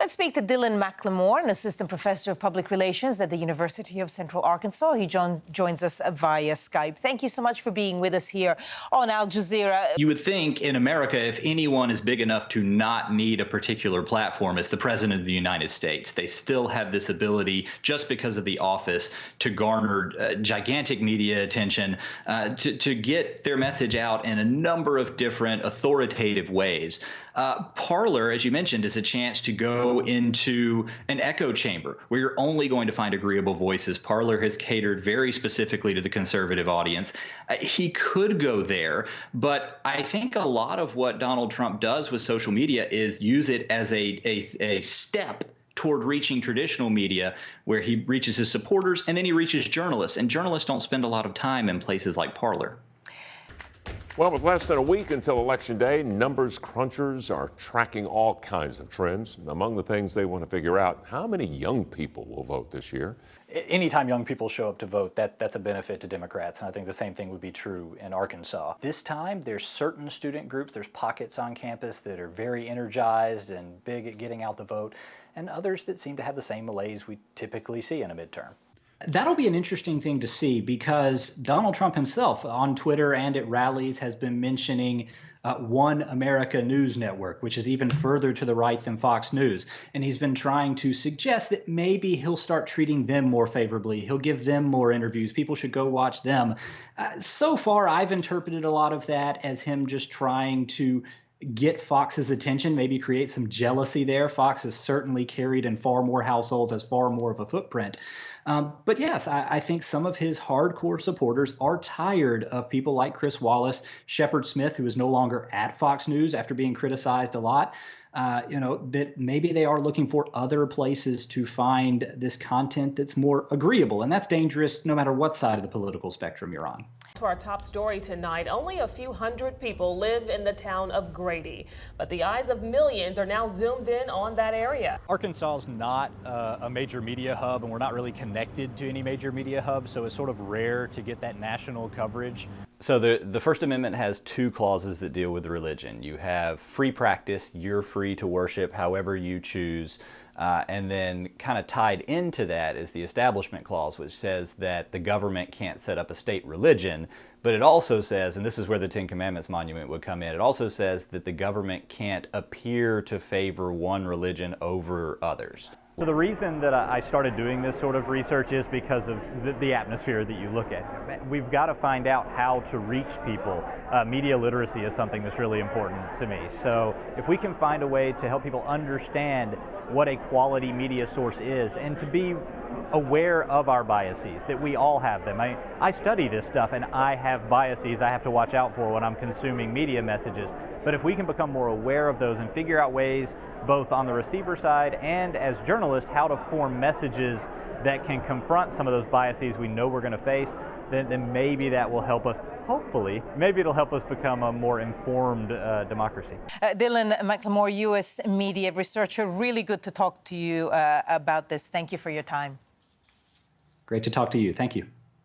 Let's speak to Dylan McLemore, an assistant professor of public relations at the University of Central Arkansas. He joins us via Skype. Thank you so much for being with us here on Al Jazeera. You would think in America, if anyone is big enough to not need a particular platform, it's the president of the United States. They still have this ability, just because of the office, to garner gigantic media attention, to get their message out in a number of different authoritative ways. Parler, as you mentioned, is a chance to go into an echo chamber where you're only going to find agreeable voices. Parler has catered very specifically to the conservative audience. He could go there, but I think a lot of what Donald Trump does with social media is use it as a step toward reaching traditional media, where he reaches his supporters and then he reaches journalists. And journalists don't spend a lot of time in places like Parler. Well, with less than a week until Election Day, numbers crunchers are tracking all kinds of trends. Among the things they want to figure out, how many young people will vote this year? Anytime young people show up to vote, that's a benefit to Democrats, and I think the same thing would be true in Arkansas. This time, there's certain student groups, there's pockets on campus that are very energized and big at getting out the vote, and others that seem to have the same malaise we typically see in a midterm. That'll be an interesting thing to see, because Donald Trump himself on Twitter and at rallies has been mentioning One America News Network, which is even further to the right than Fox News. And he's been trying to suggest that maybe he'll start treating them more favorably. He'll give them more interviews. People should go watch them. So far, I've interpreted a lot of that as him just trying to get Fox's attention, maybe create some jealousy there. Fox is certainly carried in far more households, has far more of a footprint. But yes, I think some of his hardcore supporters are tired of people like Chris Wallace, Shepard Smith, who is no longer at Fox News after being criticized a lot. That maybe they are looking for other places to find this content that's more agreeable. And that's dangerous no matter what side of the political spectrum you're on. To our top story tonight, only a few hundred people live in the town of Grady, but the eyes of millions are now zoomed in on that area. Arkansas is not a major media hub, and we're not really connected to any major media hub, so it's sort of rare to get that national coverage. So the First Amendment has two clauses that deal with religion. You have free practice, you're free to worship however you choose. And then kind of tied into that is the Establishment Clause, which says that the government can't set up a state religion. But it also says, and this is where the Ten Commandments monument would come in, it also says that the government can't appear to favor one religion over others. So the reason that I started doing this sort of research is because of the atmosphere that you look at. We've got to find out how to reach people. Media literacy is something that's really important to me. So if we can find a way to help people understand what a quality media source is and to be aware of our biases, that we all have them. I study this stuff and I have biases I have to watch out for when I'm consuming media messages. But if we can become more aware of those and figure out ways, both on the receiver side and as journalists, how to form messages that can confront some of those biases we know we're going to face, then maybe that will help us, hopefully, maybe it'll help us become a more informed democracy. Dylan McLemore, U.S. media researcher, really good to talk to you about this. Thank you for your time. Great to talk to you. Thank you.